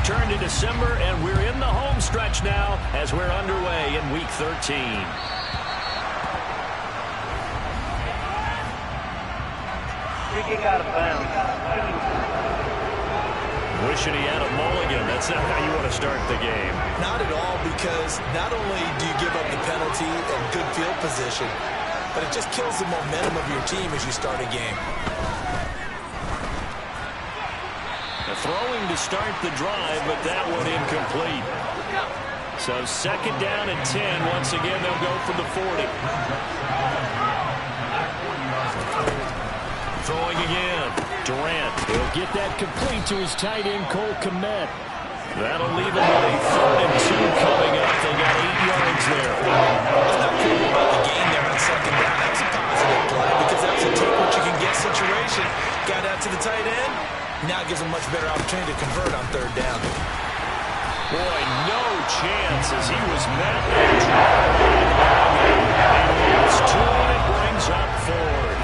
turned to December, and we're in the home stretch now as we're underway in Week 13. Kick out of bounds. Wishing he had a mulligan. That's not how you want to start the game. Not at all, because not only do you give up the penalty and good field position, but it just kills the momentum of your team as you start a game. Throwing to start the drive, but that one incomplete. So second down and 10. Once again, they'll go from the 40. Throwing again. Durant. He'll get that complete to his tight end, Cole Kmet. That'll leave him with a 3rd and 2 coming up. They got 8 yards there. It's not cool about the gain there on second down. That's a positive play because that's a take what you can get situation. Got out to the tight end. Now gives him a much better opportunity to convert on 3rd down. Boy, no chance as he was met and dropped. It's 2 and it brings up 4th.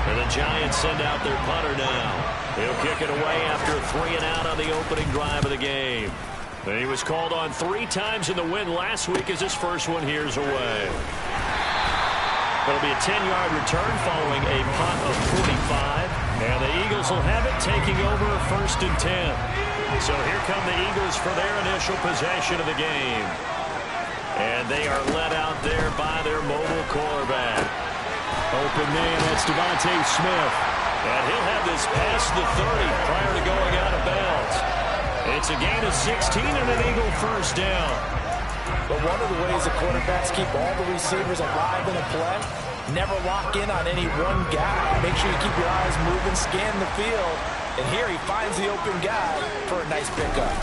And the Giants send out their punter now. He'll kick it away after a 3 and out on the opening drive of the game. And he was called on 3 times in the win last week as his first one here's away. It'll be a 10-yard return following a punt of 45. And the Eagles will have it, taking over 1st and 10. So here come the Eagles for their initial possession of the game. And they are led out there by their mobile quarterback. Open man, that's Devontae Smith. And he'll have this past the 30 prior to going out of bounds. It's a gain of 16 and an Eagle 1st down. But one of the ways the quarterbacks keep all the receivers alive in a play, never lock in on any one guy. Make sure you keep your eyes moving, scan the field. And here he finds the open guy for a nice pickup.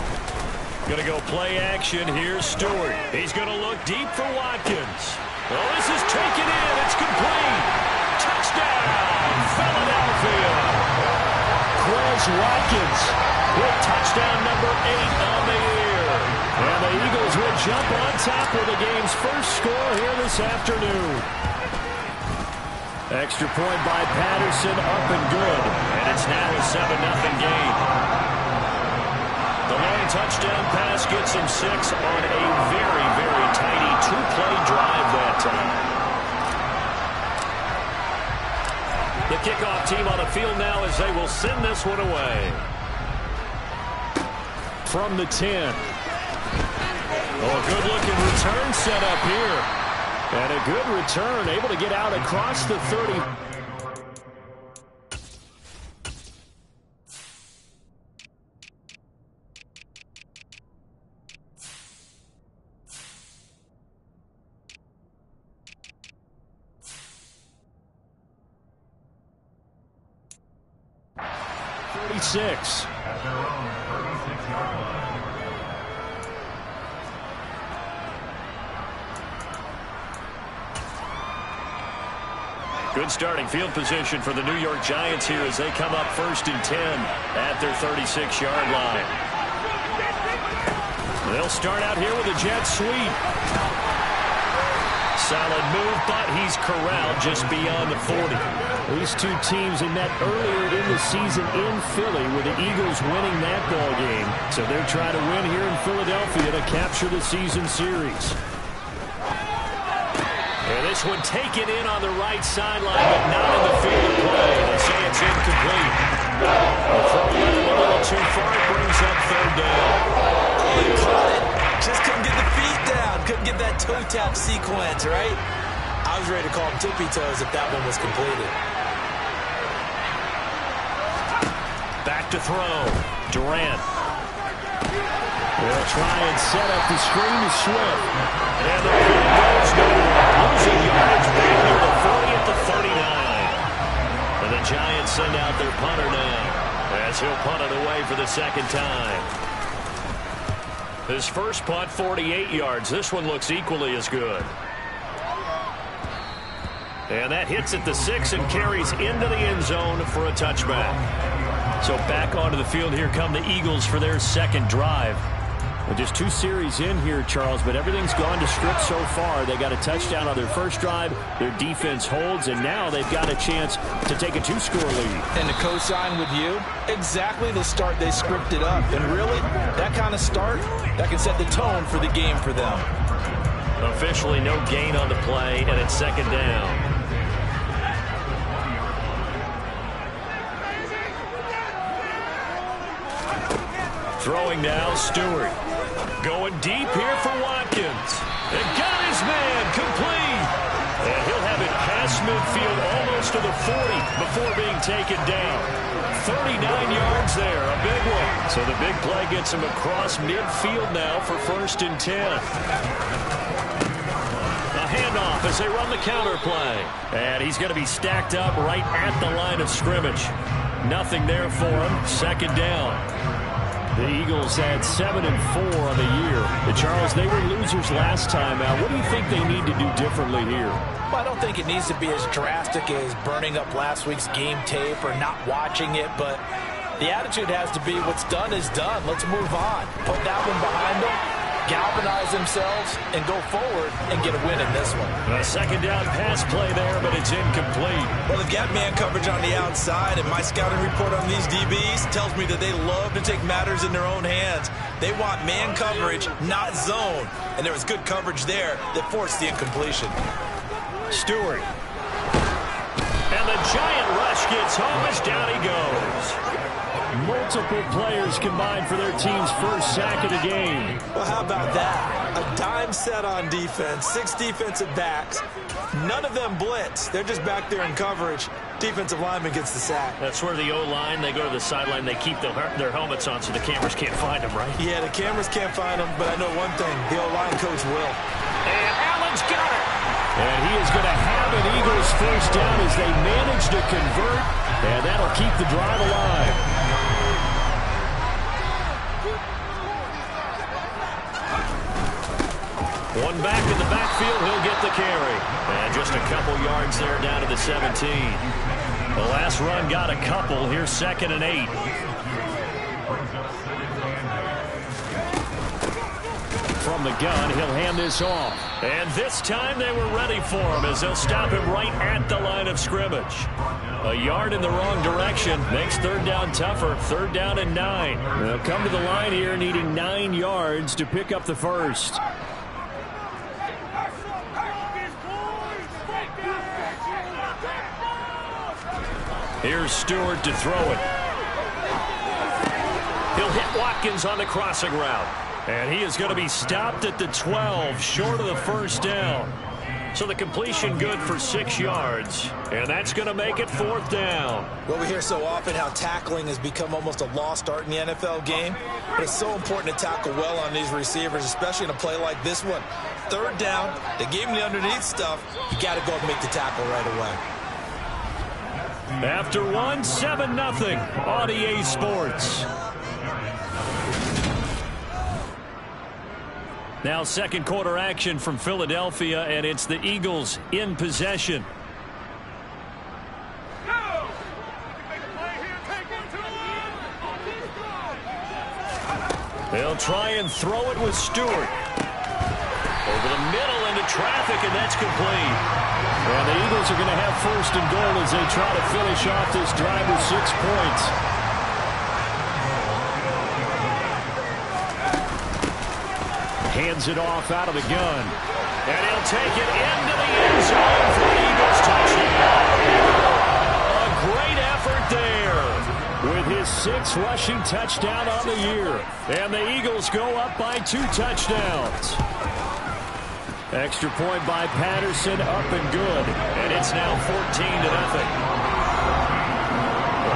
Going to go play action. Here's Stewart. He's going to look deep for Watkins. Well, this is taken in. It's complete. Touchdown, Philadelphia. Quez Watkins with touchdown number 8 on the year. And the Eagles will jump on top with the game's first score here this afternoon. Extra point by Patterson, up and good. And it's now a 7-0 game. The long touchdown pass gets him 6 on a very, very tiny 2-play drive that time. The kickoff team on the field now as they will send this one away. From the 10. Oh, a good-looking return set up here. And a good return, able to get out across the 30. At their own 36-yard line. Good starting field position for the New York Giants here as they come up 1st and 10 at their 36-yard line. They'll start out here with a jet sweep. Solid move, but he's corralled just beyond the 40. These two teams had met earlier in the season in Philly with the Eagles winning that ball game. So they're trying to win here in Philadelphia to capture the season series. And this one taken in on the right sideline, but not in the field of play. They say it's incomplete. The throw went a little too far. It brings up 3rd down. Oh, he caught it. Just couldn't get the feet down. Couldn't get that toe tap sequence, right? I was ready to call him tippy toes if that one was completed. Back to throw. Durant. They'll try and set up the screen to Swift. And the play goes nowhere. Losing yards back near the 40 at the 39. And the Giants send out their punter now as he'll punt it away for the 2nd time. His first punt, 48 yards. This one looks equally as good. And that hits at the 6 and carries into the end zone for a touchback. So back onto the field, here come the Eagles for their 2nd drive. Well, just 2 series in here, Charles, but everything's gone to script so far. They got a touchdown on their first drive. Their defense holds, and now they've got a chance to take a 2-score lead. And to co-sign with you, exactly the start they scripted up. And really, that kind of start, that can set the tone for the game for them. Officially no gain on the play, and it's 2nd down. Throwing now, Stewart. Going deep here for Watkins. And got his man complete. And he'll have it past midfield almost to the 40 before being taken down. 39 yards there, a big one. So the big play gets him across midfield now for 1st and 10. A handoff as they run the counter play. And he's going to be stacked up right at the line of scrimmage. Nothing there for him. 2nd down. The Eagles had 7-4 on the year. Charles, they were losers last time out. What do you think they need to do differently here? Well, I don't think it needs to be as drastic as burning up last week's game tape or not watching it, but the attitude has to be what's done is done. Let's move on. Put that one behind them, galvanize themselves, and go forward and get a win in this one. A 2nd down pass play there, but it's incomplete. Well, they've got man coverage on the outside, and my scouting report on these DBs tells me that they love to take matters in their own hands. They want man coverage, not zone. And there was good coverage there that forced the incompletion. Stewart. And the giant rush gets home as down he goes. Multiple players combined for their team's first sack of the game. Well, how about that? A dime set on defense, 6 defensive backs. None of them blitz. They're just back there in coverage. Defensive lineman gets the sack. That's where the O-line, they go to the sideline, they keep their helmets on so the cameras can't find them, right? Yeah, the cameras can't find them, but I know one thing. The O-line coach will. And Allen's got it. And he is going to have an Eagles first down as they manage to convert, and that'll keep the drive alive. One back in the backfield, he'll get the carry. And just a couple yards there down to the 17. The last run got a couple. Here's 2nd and 8. From the gun, he'll hand this off. And this time they were ready for him as they'll stop him right at the line of scrimmage. A yard in the wrong direction makes 3rd down tougher. 3rd down and 9. They'll come to the line here needing 9 yards to pick up the first. Here's Stewart to throw it. He'll hit Watkins on the crossing route. And he is going to be stopped at the 12, short of the first down. So the completion good for 6 yards. And that's going to make it 4th down. Well, we hear so often how tackling has become almost a lost art in the NFL game. But it's so important to tackle well on these receivers, especially in a play like this one. 3rd down, they gave him the underneath stuff. You got to go and make the tackle right away. After 1, 7-0 on EA Sports. Now 2nd quarter action from Philadelphia, and it's the Eagles in possession. They'll try and throw it with Stewart. Over the middle into traffic, and that's complete. And the Eagles are going to have 1st and goal as they try to finish off this drive with 6 points. Hands it off out of the gun. And he'll take it into the end zone for the Eagles touchdown. A great effort there with his 6th rushing touchdown on the year. And the Eagles go up by 2 touchdowns. Extra point by Patterson, up and good. And it's now 14-0. A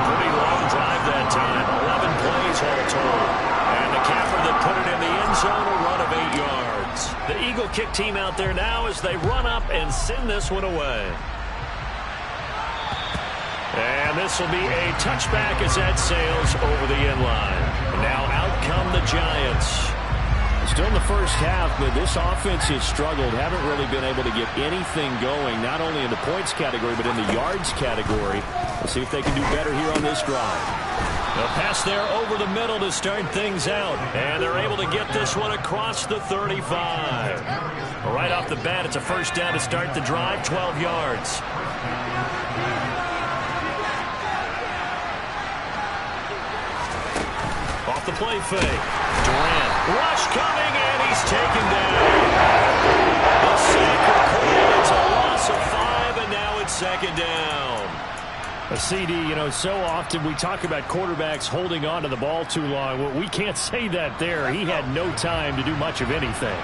pretty long drive that time. 11 plays all told. And the capper that put it in the end zone, a run of 8 yards. The Eagle kick team out there now as they run up and send this one away. And this will be a touchback as that sails over the end line. Now out come the Giants. Still in the first half, but this offense has struggled. Haven't really been able to get anything going, not only in the points category, but in the yards category. Let's see if they can do better here on this drive. A A pass there over the middle to start things out. And they're able to get this one across the 35. Right off the bat, it's a first down to start the drive, 12 yards. Off the play fake. Durant. Rush coming, and he's taken down. The sack recorded. It's a loss of 5, and now it's second down. A CD, you know, so often we talk about quarterbacks holding on to the ball too long. Well, we can't say that there. He had no time to do much of anything.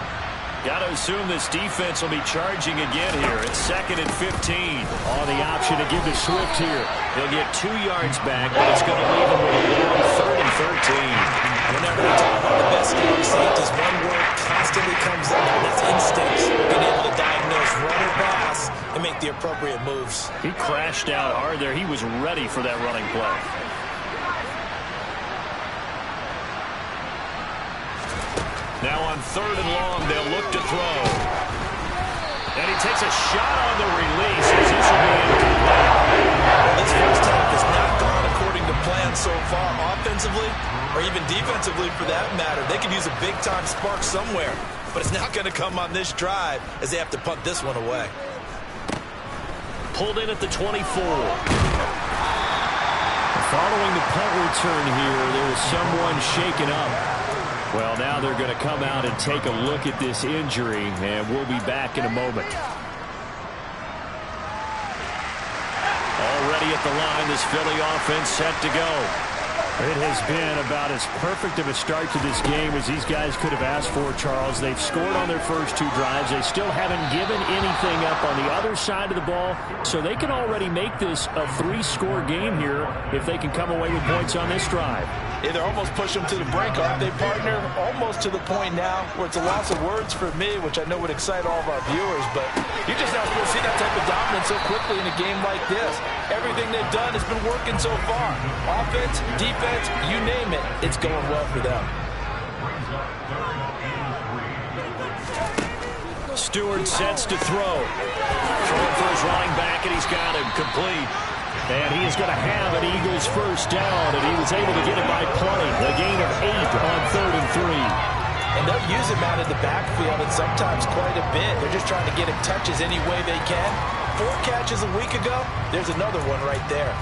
Got to assume this defense will be charging again here. It's 2nd and 15. Oh, the option to give to Swift here. He'll get 2 yards back, but it's going to leave him with a long 3rd and 13. Whenever we talk about the best strong safeties, one word constantly comes up, and that's instincts. Being able to diagnose run or pass and make the appropriate moves. He crashed out hard there. He was ready for that running play. Now on 3rd and long, they'll look to throw. And he takes a shot on the release as this will be incomplete. Well, this first half has not gone according to plan so far, offensively or even defensively for that matter. They could use a big-time spark somewhere, but it's not going to come on this drive as they have to punt this one away. Pulled in at the 24. Following the punt return here, there was someone shaken up. Well, now they're going to come out and take a look at this injury, and we'll be back in a moment. Already at the line, this Philly offense set to go. It has been about as perfect of a start to this game as these guys could have asked for, Charles. They've scored on their first 2 drives. They still haven't given anything up on the other side of the ball, so they can already make this a 3-score game here if they can come away with points on this drive. Yeah, they're almost pushing them to the brink, aren't they, partner? Almost to the point now where it's a loss of words for me, which I know would excite all of our viewers, but you're just not supposed to see that type of dominance so quickly in a game like this. Everything they've done has been working so far. Offense, defense, you name it, it's going well for them. Stewart sets to throw. Throwing for his running back, and he's got him complete. And he is going to have an Eagles first down, and he was able to get it by play. A gain of 8 on 3rd and 3. And they'll use him out in the backfield, and sometimes quite a bit. They're just trying to get him touches any way they can. 4 catches a week ago, there's another one right there.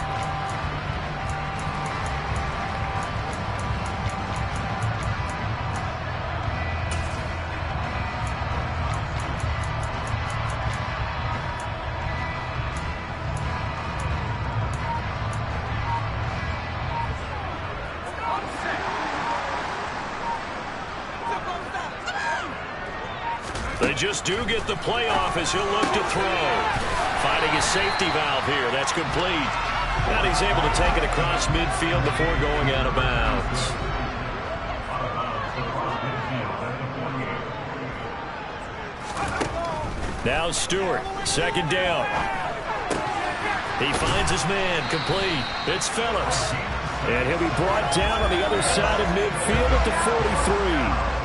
They just do get the playoff as he'll look to throw. Finding his safety valve here. That's complete. And he's able to take it across midfield before going out of bounds. Now Stewart, 2nd down. He finds his man, complete. It's Phillips. And he'll be brought down on the other side of midfield at the 43.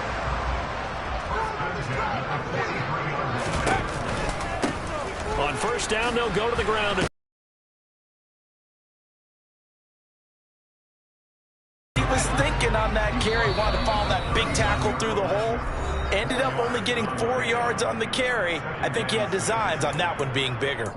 On first down, they'll go to the ground. He was thinking on that carry, wanted to follow that big tackle through the hole. Ended up only getting 4 yards on the carry. I think he had designs on that one being bigger.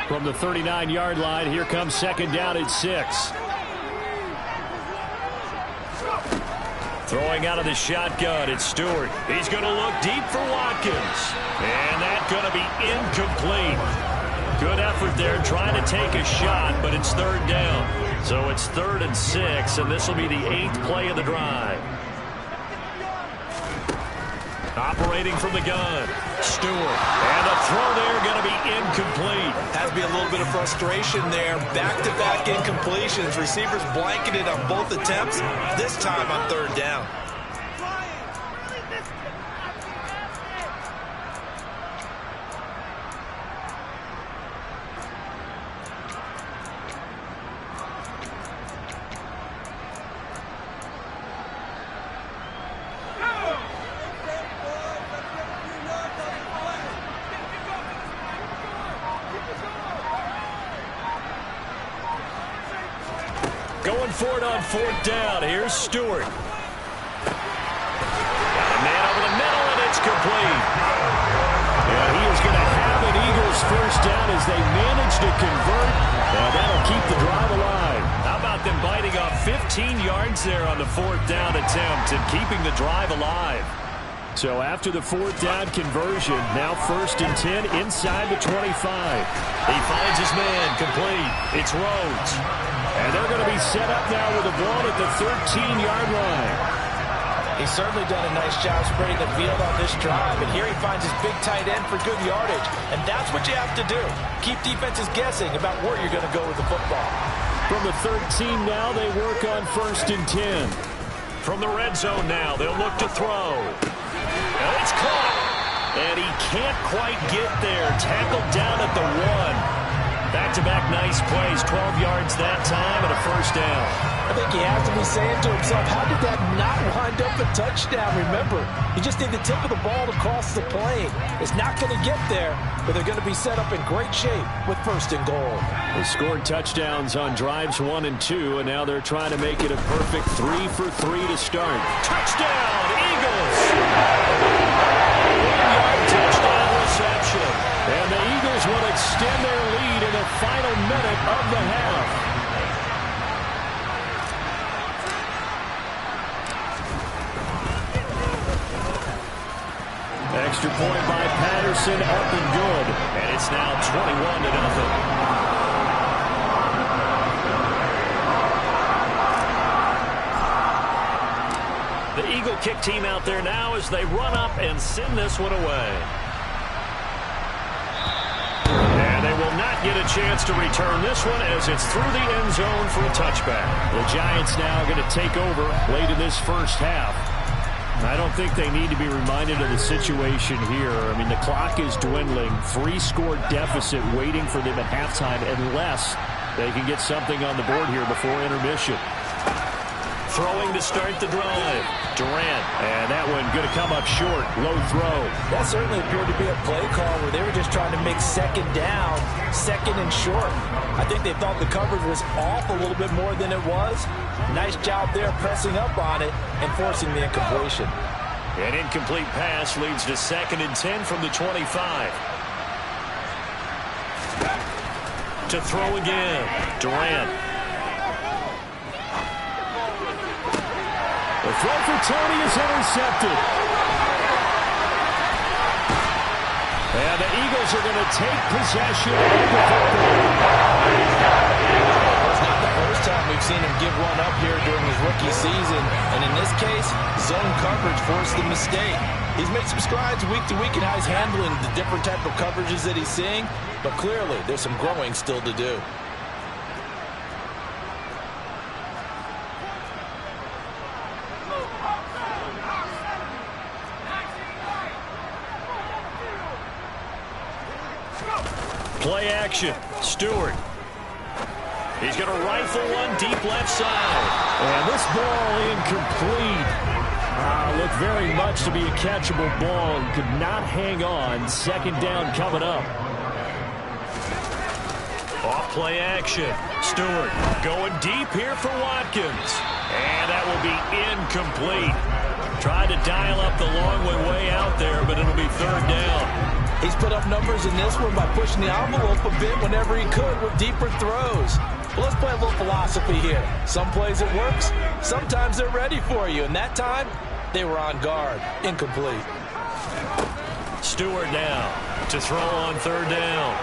From the 39-yard line, here comes 2nd down at 6. Throwing out of the shotgun, it's Stewart. He's going to look deep for Watkins. And that's going to be incomplete. Good effort there trying to take a shot, but it's 3rd down. So it's 3rd and 6, and this will be the 8th play of the drive. Operating from the gun, Stewart. And the throw there going to be incomplete. Has to be a little bit of frustration there. Back-to-back incompletions. Receivers blanketed on both attempts, this time on 3rd down. going for it on fourth down. Here's Stewart. Got a man over the middle, and it's complete. And he is going to have an Eagles first down as they manage to convert, and that'll keep the drive alive. How about them biting off 15 yards there on the fourth down attempt and keeping the drive alive? So after the fourth down conversion, now 1st and 10 inside the 25. He finds his man, complete. It's Rhodes. And they're going to be set up now with the ball at the 13-yard line. He's certainly done a nice job spreading the field on this drive, and here he finds his big tight end for good yardage. And that's what you have to do. Keep defenses guessing about where you're going to go with the football. From the 13 now, they work on 1st and 10. From the red zone now, they'll look to throw. And it's caught. And he can't quite get there. Tackled down at the 1. Back-to-back nice plays. 12 yards that time and a first down. I think he has to be saying to himself, how did that not wind up a touchdown? Remember, you just need the tip of the ball to cross the plane. It's not going to get there, but they're going to be set up in great shape with 1st and goal. They scored touchdowns on drives 1 and 2, and now they're trying to make it a perfect 3 for 3 to start. Touchdown, Eagles! 1-yard touchdown reception. And the Eagles will extend their lead in the final minute of the half. Extra point by Patterson, up and good. And it's now 21-0. The Eagle kick team out there now as they run up and send this one away. And they will not get a chance to return this one as it's through the end zone for a touchback. The Giants now going to take over late in this first half. I don't think they need to be reminded of the situation here. I mean, the clock is dwindling. 3-score deficit waiting for them at halftime unless they can get something on the board here before intermission. Throwing to start the drive. Durant. And that one going to come up short. Low throw. That certainly appeared to be a play call where they were just trying to make second down, second and short. I think they thought the coverage was off a little bit more than it was. Nice job there pressing up on it and forcing the incompletion. An incomplete pass leads to 2nd and 10 from the 25. To throw again. Durant. The throw for Tony is intercepted. And the Eagles are going to take possession of the football. It's not the first time we've seen him give one up here during his rookie season. And in this case, zone coverage forced the mistake. He's made some strides week to week in how he's handling the different type of coverages that he's seeing. But clearly, there's some growing still to do. Play action. Stewart. He's going to rifle one deep left side. And this ball incomplete. Looked very much to be a catchable ball. Could not hang on. 2nd down coming up. Off play action. Stewart going deep here for Watkins. And that will be incomplete. Tried to dial up the long way out there, but it'll be 3rd down. He's put up numbers in this one by pushing the envelope a bit whenever he could with deeper throws. Well, let's play a little philosophy here. Some plays it works. Sometimes they're ready for you. And that time, they were on guard. Incomplete. Stewart now to throw on 3rd down.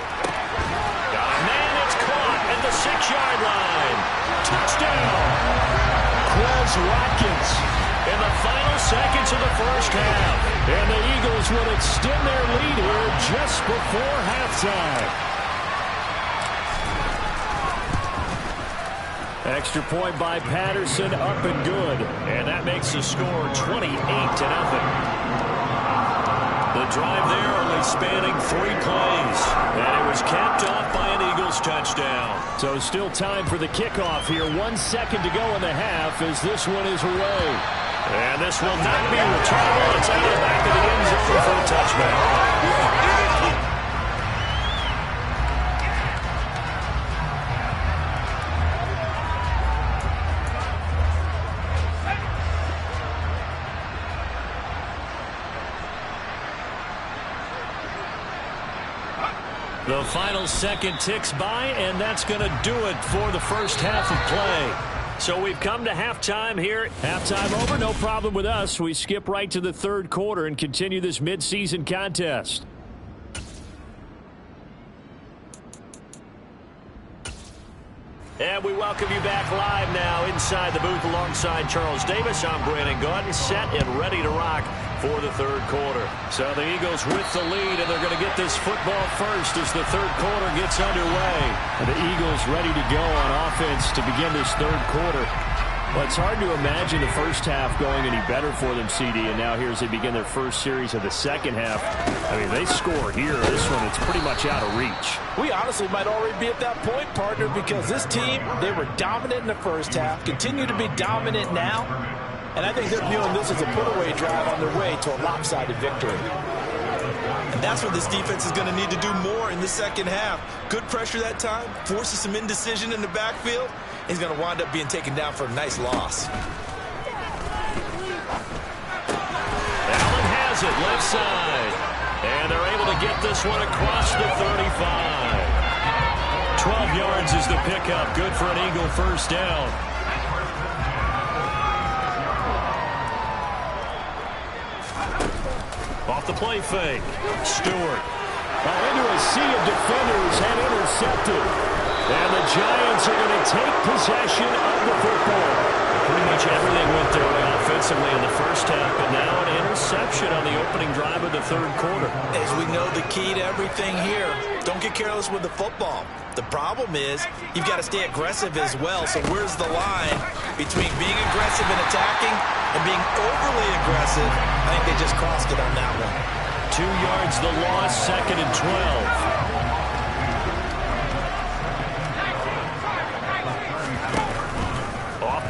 Got a man, it's caught at the 6-yard line. Touchdown. Quez Watkins. In the final seconds of the first half. And the Eagles will extend their lead here just before halftime. Extra point by Patterson, up and good. And that makes the score 28-0. The drive there only spanning 3 plays. And it was capped off by an Eagles touchdown. So still time for the kickoff here. 1 second to go in the half as this one is away. And this will not be returnable. It's out of the back of the end zone for a touchback. The final second ticks by, and that's going to do it for the first half of play. So we've come to halftime here. Halftime over, no problem with us. We skip right to the third quarter and continue this midseason contest. And we welcome you back live now inside the booth alongside Charles Davis. I'm Brandon Gaudin, set and ready to rock for the third quarter. So the Eagles with the lead, and they're going to get this football first as the third quarter gets underway. And the Eagles ready to go on offense to begin this third quarter. Well, it's hard to imagine the first half going any better for them, CD, and now here as they begin their first series of the second half. I mean, they score here. This one, it's pretty much out of reach. We honestly might already be at that point, partner, because this team, they were dominant in the first half, continue to be dominant now, and I think they're viewing this as a put-away drive on their way to a lopsided victory. And that's what this defense is going to need to do more in the second half. Good pressure that time, forces some indecision in the backfield. He's going to wind up being taken down for a nice loss. Allen has it left side. And they're able to get this one across the 35. 12 yards is the pickup. Good for an Eagle first down. Off the play fake. Stewart. Into a sea of defenders and intercepted. And the Giants are going to take possession of the football. Pretty much everything went their way offensively in the first half, but now an interception on the opening drive of the third quarter. As we know, the key to everything here, don't get careless with the football. The problem is you've got to stay aggressive as well. So where's the line between being aggressive and attacking and being overly aggressive? I think they just crossed it on that one. 2 yards the loss, 2nd and 12.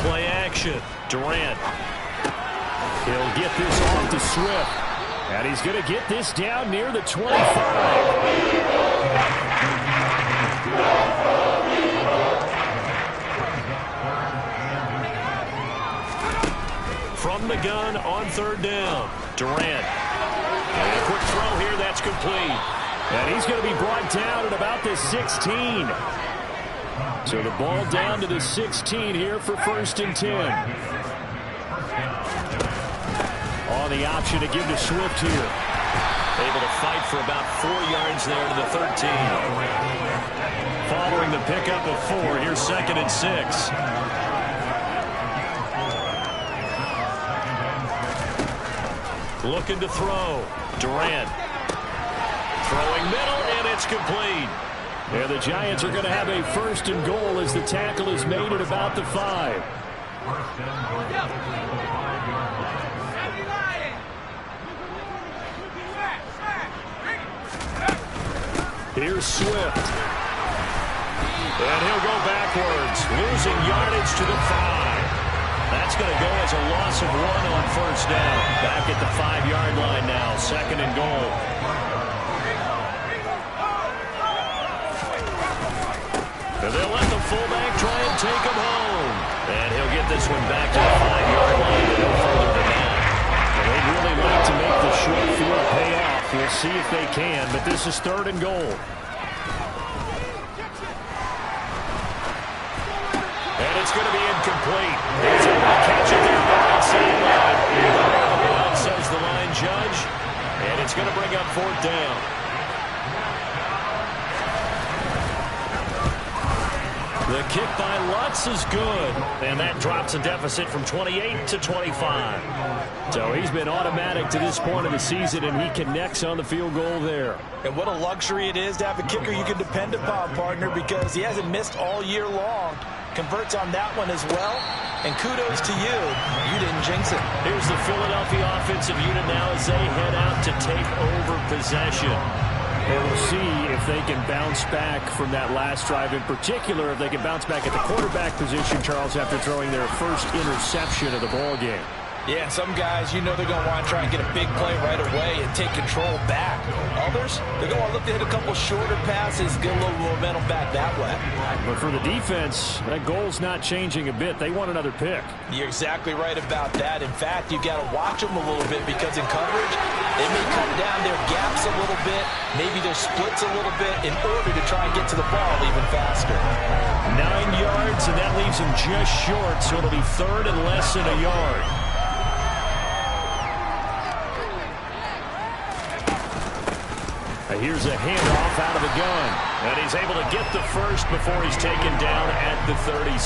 Play action. Durant. He'll get this off to Swift. And he's going to get this down near the 25. From the gun on third down. Durant. And a quick throw here. That's complete. And he's going to be brought down at about the 16. So the ball down to the 16 here for 1st and 10. On the option to give to Swift here. Able to fight for about 4 yards there to the 13. Following the pickup of 4, here's 2nd and 6. Looking to throw. Durant. Throwing middle, and it's complete. And the Giants are going to have a 1st and goal as the tackle is made at about the 5. Here's Swift. And he'll go backwards, losing yardage to the 5. That's going to go as a loss of 1 on 1st down. Back at the 5-yard line now, 2nd and goal. And they'll let the fullback try and take him home. And he'll get this one back to the 5-yard line, but no further than that. Well, they'd really like to make the short field pay off. We'll see if they can, but this is 3rd and goal. And it's going to be incomplete. He's able to catch it there on the right sideline. Well, says the line judge. And it's going to bring up 4th down. The kick by Lutz is good, and that drops a deficit from 28 to 25. So he's been automatic to this point of the season, and he connects on the field goal there. And what a luxury it is to have a kicker you can depend upon, partner, because he hasn't missed all year long. Converts on that one as well, and kudos to you. You didn't jinx it. Here's the Philadelphia offensive unit now as they head out to take over possession. And we'll see if they can bounce back from that last drive. In particular, if they can bounce back at the quarterback position, Charles, after throwing their first interception of the ball game. Yeah, some guys, you know they're going to want to try and get a big play right away and take control back. Others, they're going to look to hit a couple shorter passes, get a little momentum back that way. But for the defense, that goal's not changing a bit. They want another pick. You're exactly right about that. In fact, you've got to watch them a little bit because in coverage, they may cut down their gaps a little bit, maybe their splits a little bit in order to try and get to the ball even faster. 9 yards, and that leaves them just short, so it'll be third and less than a yard. Here's a handoff out of the gun. And he's able to get the first before he's taken down at the 36.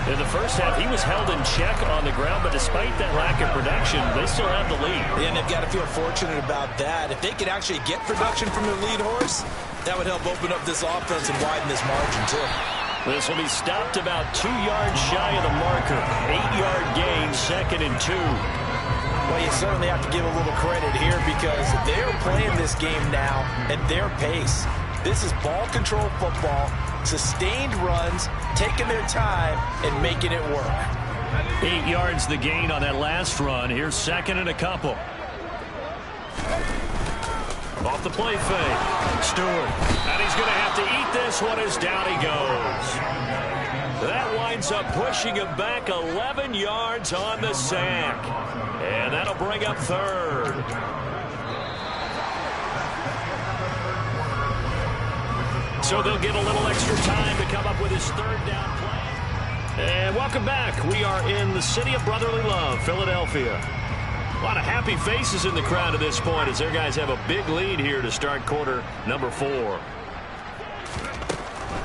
In the first half, he was held in check on the ground, but despite that lack of production, they still have the lead. And they've got to feel fortunate about that. If they could actually get production from their lead horse, that would help open up this offense and widen this margin, too. This will be stopped about 2 yards shy of the marker. 8-yard gain, 2nd and 2. Well, you certainly have to give a little credit here because they're playing this game now at their pace. This is ball control football, sustained runs, taking their time, and making it work. 8 yards the gain on that last run. Here's 2nd and a couple. Off the play fake. Stewart. And he's going to have to eat this one as down he goes. That winds up pushing him back 11 yards on the sack. And that'll bring up third. So they'll get a little extra time to come up with his third down play. And welcome back. We are in the city of brotherly love, Philadelphia. A lot of happy faces in the crowd at this point as their guys have a big lead here to start quarter number 4.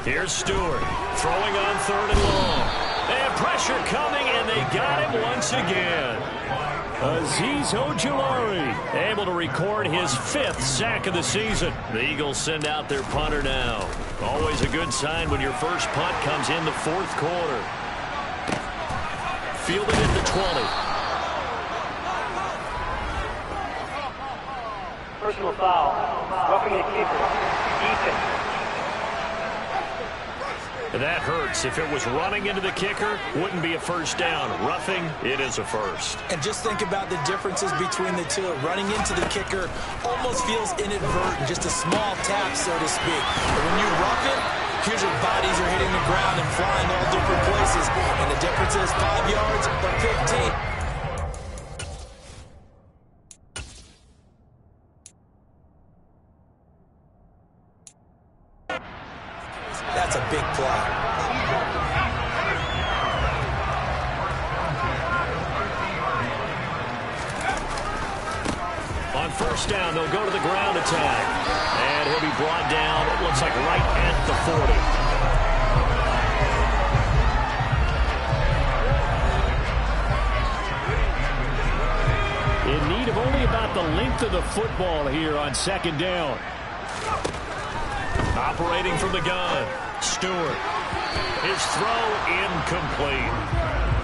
Here's Stewart throwing on 3rd and long. And pressure coming, and they got him once again. Azeez Ojulari able to record his 5th sack of the season. The Eagles send out their punter now. Always a good sign when your first punt comes in the 4th quarter. Fielded at the 20. Personal foul. Roughing the kicker. Defense. That hurts. If it was running into the kicker, wouldn't be a first down. Roughing, it is a first. And just think about the differences between the two. Running into the kicker almost feels inadvertent, just a small tap, so to speak. But when you rough it, here's your bodies are hitting the ground and flying all different places. And the difference is 5 yards or 15. That's a big play. On first down, they'll go to the ground attack. And he'll be brought down, it looks like right at the 40. In need of only about the length of the football here on 2nd down. Operating from the gun, Stewart. His throw incomplete.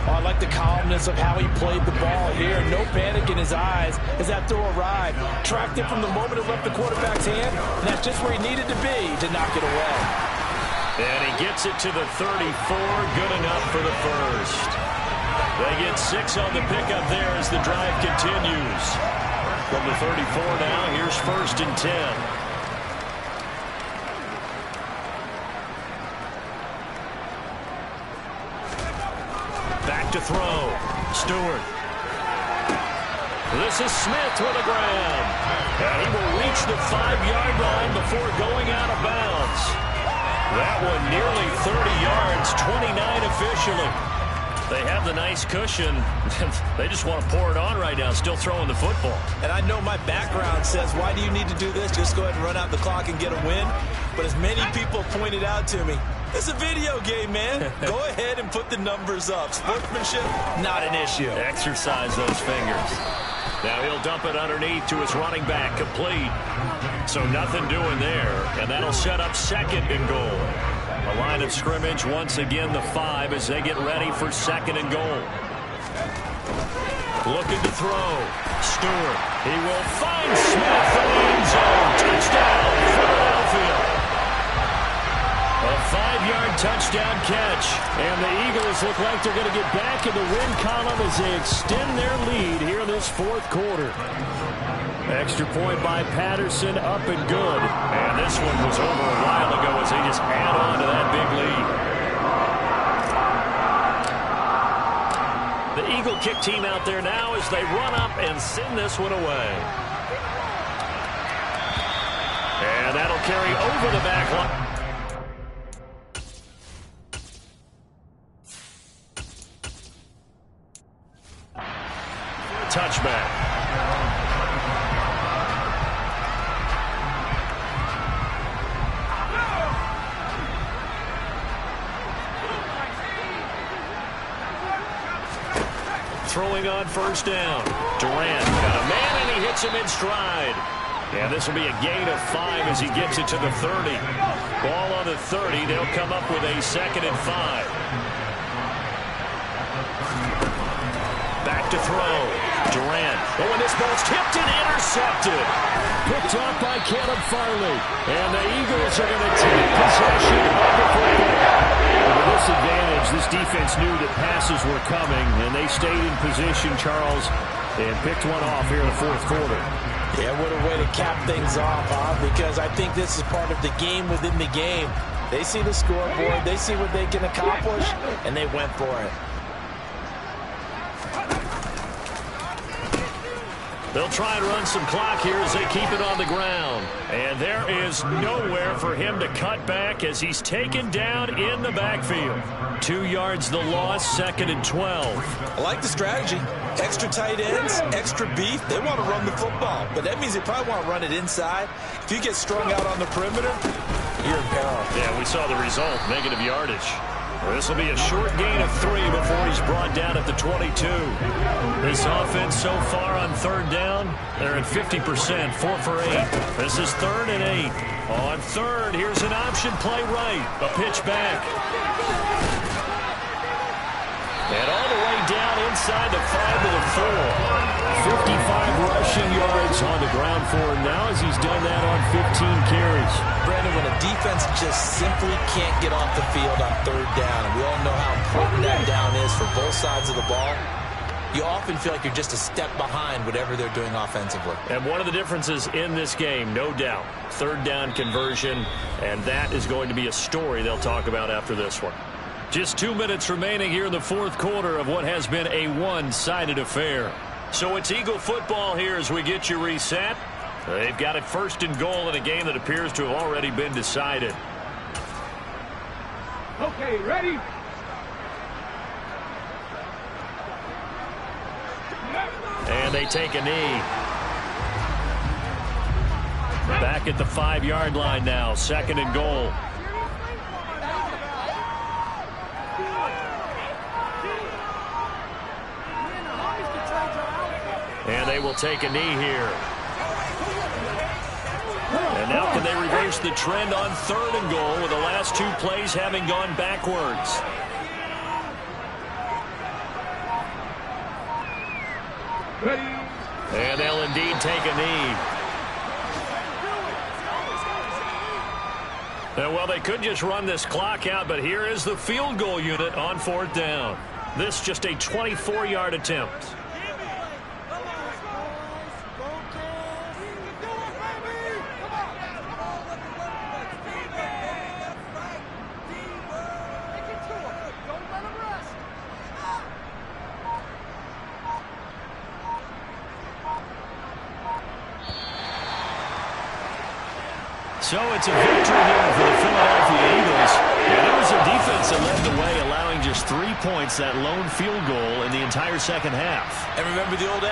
Oh, I like the calmness of how he played the ball here. No panic in his eyes as that throw arrived. Tracked it from the moment it left the quarterback's hand, and that's just where he needed to be to knock it away. And he gets it to the 34, good enough for the first. They get 6 on the pickup there as the drive continues. From the 34 now, here's 1st and 10. Back to throw. Stewart. This is Smith with a grab. And he will reach the 5-yard line before going out of bounds. That one nearly 30 yards, 29 officially. They have the nice cushion. They just want to pour it on right now, still throwing the football. And I know my background says, why do you need to do this? Just go ahead and run out the clock and get a win. But as many people pointed out to me, it's a video game, man. Go ahead and put the numbers up. Sportsmanship, not an issue. Exercise those fingers. Now he'll dump it underneath to his running back, complete. So nothing doing there, and that'll set up 2nd and goal. A line of scrimmage once again the 5 as they get ready for 2nd and goal. Looking to throw. Stewart. He will find Smith in the end zone. Touchdown, Philadelphia. A 5-yard touchdown catch. And the Eagles look like they're going to get back in the win column as they extend their lead here in this fourth quarter. Extra point by Patterson, up and good. And this one was over a while ago as they just add on to that big lead. The Eagle kick team out there now as they run up and send this one away. And that'll carry over the back line. Touchback. Throwing on first down. Durant got a man and he hits him in stride. And this will be a gain of 5 as he gets it to the 30. Ball on the 30. They'll come up with a 2nd and 5. Back to throw. Durant. Oh, and this ball's tipped and intercepted. Picked up by Caleb Farley. And the Eagles are going to take possession of the football. With this advantage, this defense knew that passes were coming, and they stayed in position, Charles, and picked one off here in the fourth quarter. Yeah, what a way to cap things off, huh? Because I think this is part of the game within the game. They see the scoreboard, they see what they can accomplish, and they went for it. They'll try and run some clock here as they keep it on the ground. And there is nowhere for him to cut back as he's taken down in the backfield. 2 yards the loss, 2nd and 12. I like the strategy. Extra tight ends, extra beef. They want to run the football, but that means they probably want to run it inside. If you get strung out on the perimeter, you're in peril. Yeah, we saw the result, negative yardage. This will be a short gain of 3 before he's brought down at the 22. This offense so far on 3rd down, they're at 50%, 4 for 8. This is 3rd and 8. On 3rd, here's an option play right. A pitch back. And all the way down inside the 5 to the 4. 55 rushing yards on the ground for him now as he's done that on 15 carries. Brandon, when a defense just simply can't get off the field on 3rd down, and we all know how important that down is for both sides of the ball, you often feel like you're just a step behind whatever they're doing offensively. And one of the differences in this game, no doubt, 3rd down conversion, and that is going to be a story they'll talk about after this one. Just 2 minutes remaining here in the fourth quarter of what has been a one-sided affair. So it's Eagle football here as we get you reset. They've got it 1st and goal in a game that appears to have already been decided. Okay, ready? And they take a knee. Back at the 5-yard line now, 2nd and goal. And they will take a knee here. And now can they reverse the trend on 3rd and goal with the last 2 plays having gone backwards? Ready? And they'll indeed take a knee. And well, they could just run this clock out, but here is the field goal unit on 4th down. This just a 24-yard attempt. So it's a victory here for the Philadelphia Eagles. And it was a defense that led the way, allowing just 3 points, that lone field goal in the entire second half. And remember the old adage.